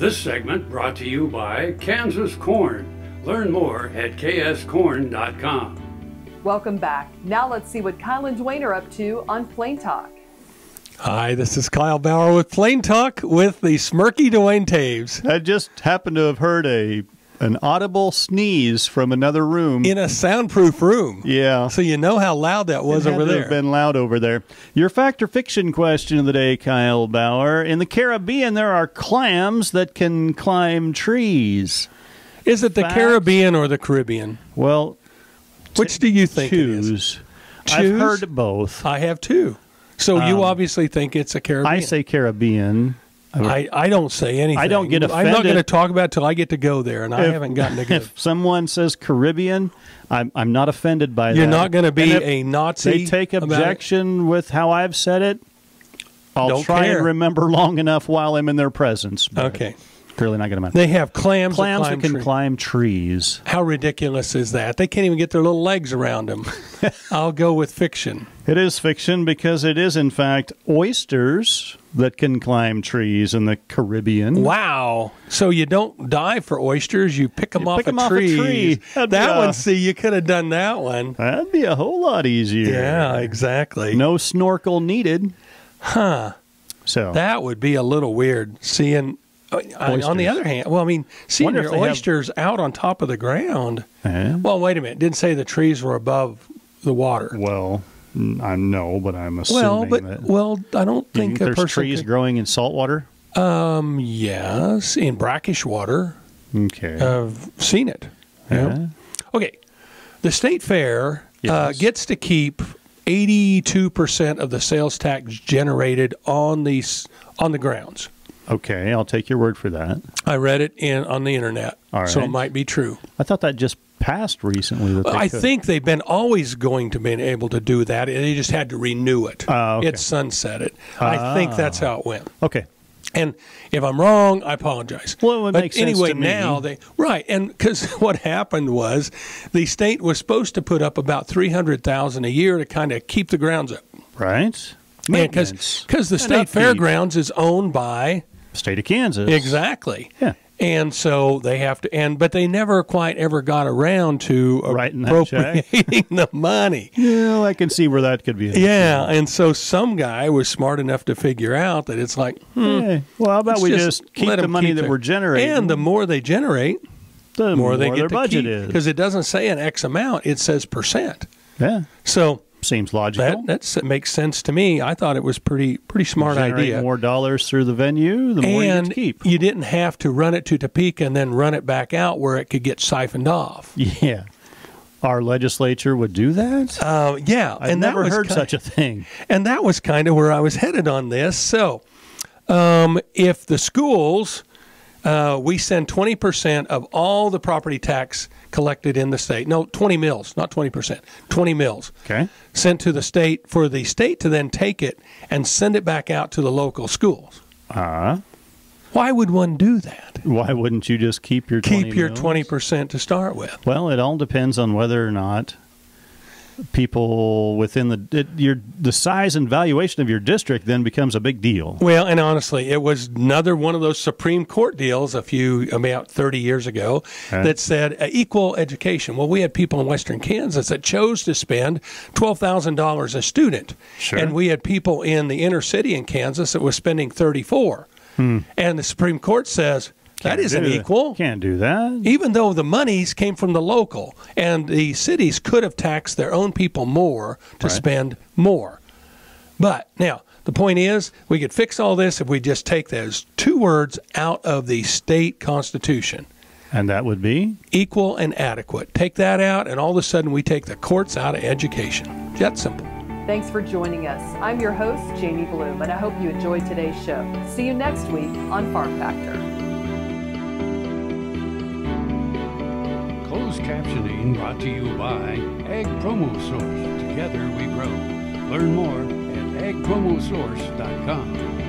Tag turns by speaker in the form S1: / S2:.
S1: This segment brought to you by Kansas Corn. Learn more at kscorn.com.
S2: Welcome back. Now let's see what Kyle and Duane are up to on Plain Talk.
S3: Hi, this is Kyle Bauer with Plain Talk with the Smirky Duane Toews.
S4: I just happened to have heard an audible sneeze from another room.
S3: In a soundproof room.
S4: Yeah.
S3: So you know how loud that was over there.
S4: It had to have been loud over there. Your fact or fiction question of the day, Kyle Bauer. In the Caribbean, there are clams that can climb trees.
S3: Is it the Caribbean or the Caribbean?
S4: Well,
S3: which do you think
S4: choose.
S3: it is?
S4: I've heard both.
S3: I have too. So you obviously think it's a Caribbean.
S4: I say Caribbean.
S3: I don't say anything.
S4: I don't get offended.
S3: I'm not going to talk about it till I get to go there, and I haven't gotten to go.
S4: If someone says Caribbean, I'm not offended by that.
S3: You're not going to be a Nazi.
S4: They take objection with how I've said it. I'll try and remember long enough while I'm in their presence.
S3: Okay.
S4: Clearly not going to matter.
S3: They have clams
S4: that can climb trees.
S3: How ridiculous is that? They can't even get their little legs around them. I'll go with fiction.
S4: It is fiction because it is, in fact, oysters that can climb trees in the Caribbean.
S3: Wow. So you don't dive for oysters. You pick them off a tree. That one, see, you could have done that one.
S4: That'd be a whole lot easier.
S3: Yeah, exactly.
S4: No snorkel needed.
S3: Huh.
S4: So
S3: that would be a little weird, seeing... On the other hand, well, I mean, seeing your oysters out on top of the ground. Well, wait a minute. It didn't say the trees were above the water.
S4: Well, I know, but I'm assuming that.
S3: I don't think a person
S4: trees growing in salt water.
S3: Yes, in brackish water.
S4: Okay,
S3: I've seen it. Yeah. Okay, the state fair gets to keep 82% of the sales tax generated on the grounds.
S4: Okay, I'll take your word for that.
S3: I read it on the internet, so it might be true.
S4: I thought that just passed recently.
S3: I think they've been always going to be able to do that. They just had to renew it. It sunsetted. I think that's how it went.
S4: Okay.
S3: And if I'm wrong, I apologize.
S4: Well, it would make sense to me.
S3: Now and because what happened was the state was supposed to put up about $300,000 a year to kind of keep the grounds up.
S4: Right.
S3: Because the state fairgrounds is owned by
S4: state of Kansas.
S3: Exactly.
S4: Yeah.
S3: And so they have to, but they never quite ever got around to appropriating the money.
S4: Yeah, I can see where that could be.
S3: Yeah, and so some guy was smart enough to figure out that it's like,
S4: well, how about we just keep the money that we're generating?
S3: And the more they generate, the more they get
S4: their
S3: to
S4: budget
S3: keep.
S4: is.
S3: Because it doesn't say an X amount, it says percent.
S4: Yeah.
S3: So
S4: seems logical.
S3: That makes sense to me. I thought it was pretty smart idea.
S4: More dollars through the venue, the more you get to keep.
S3: You didn't have to run it to Topeka and then run it back out where it could get siphoned off.
S4: Yeah. Our legislature would do that?
S3: Yeah.
S4: I've never heard such a thing.
S3: And that was kind of where I was headed on this. So if the schools, we send 20% of all the property tax collected in the state. No, 20 mills, not 20%, 20 mills.
S4: Okay.
S3: Sent to the state for the state to then take it and send it back out to the local schools. Why would one do that?
S4: Why wouldn't you just keep your
S3: 20% to start with?
S4: Well, it all depends on whether or not people within the size and valuation of your district then becomes a big deal.
S3: Well, and honestly, it was another one of those Supreme Court deals about 30 years ago that said equal education. Well, we had people in Western Kansas that chose to spend $12,000 a student.
S4: Sure.
S3: And we had people in the inner city in Kansas that was spending $34,000. And the Supreme Court says, that isn't equal.
S4: Can't do that.
S3: Even though the monies came from the local, and the cities could have taxed their own people more to spend more. But now, the point is, we could fix all this if we just take those two words out of the state constitution.
S4: And that would be?
S3: Equal and adequate. Take that out, and all of a sudden we take the courts out of education. That simple.
S2: Thanks for joining us. I'm your host, Jamie Bloom, and I hope you enjoyed today's show. See you next week on Farm Factor.
S1: Closed captioning brought to you by Ag Promo Source. Together we grow. Learn more at agpromosource.com.